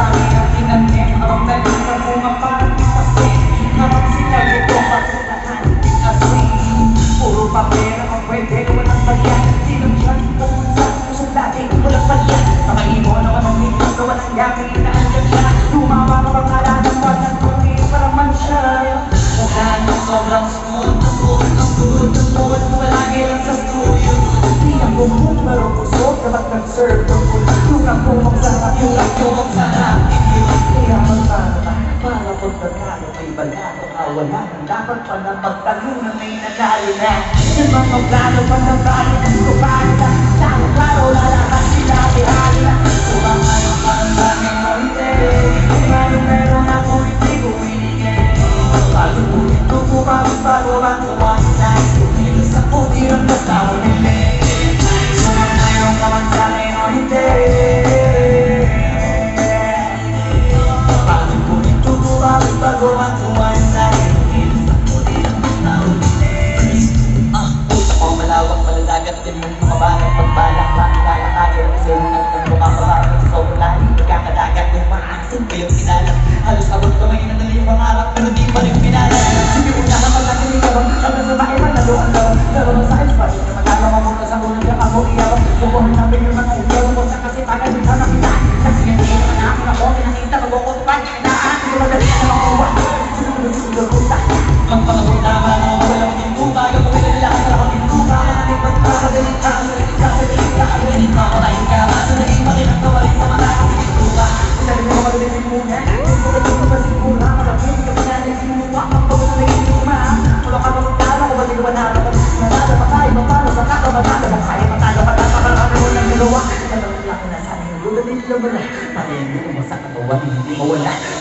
dami ang inanim. Habang nalit sa bunga parang itasin. Habang sinagot ko patunahan asin. Puro papel ang pwede walang bagyan. Sinong dyan pumunta ko sa dati walang bagyan. Mga imo naman ang nito na walang yakin na andyan siya. Lumawa ka bang ala ng walang kunin para man siya. Mukhaan mo sobrang smooth. Ang tuhod ng tuhod mo lagi lang sa studio. Di ang bumong pero pusod dapat nag-serve ng pulo. Yung ang bumong sarap, yung ang bumong sarap. Kaya magpara para pagkakalo ay balado. Wala nang dapat pa na magtanong na may nagali na. Yung mga plano pa na bali ng kupanda. Tao klaro lalakas sila ihali na. Kumakayo pa ang daming mo hindi. Meron ako hindi ko hinigay. Palubuhin ko bago ang tuwanay. Kumilos ako dirang na tao nila. Kumakayo ka man sa akin o hindi. Palubuhin ko bago ang tuwanay. Kumilos ako dirang na tao nila. Puso ko malawak maladagat din mong mga banang pagbalak. Lalakayo kasi nung nagmumukha pa ba sa sobrang lahi. Pagkakadagat yung mga asin ko yung sinalang. Halos abot kamay na dali yung pangarap pero di pa rin pinalang. Sige mo na naman natin ikaw. Hanggang sa bahay man naluan lang. Pero sa espasyo na magkalawa mo na sa unang ka ako iyaw. Bukuhin namin yung mga iyaw mo sa kasipagan din sa nakita. Nagsigil naman na ako na ko pinakita magkukutupan. Inaan ko madali na makuha. Susunod ko sa magpangabot na mga walang tintuba. Yung pamilya nila sa akong tintuba. Manamig magpapagaling ka. Nagkakalit ka. Ganit makakain ka. Kaso naging makinang kawaling sa mata ng tintuba. Sabi mo malulitin muna.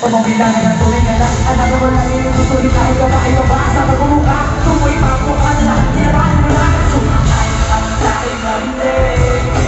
Pamambilangan ng tuloy na lang. Anak mo lang yung tutuloy kahit ka ba ay mabasa. Magmumukha, tumoy pa ako ka na. Sinarahan mo lang. Sumakay ang sa akin na hindi.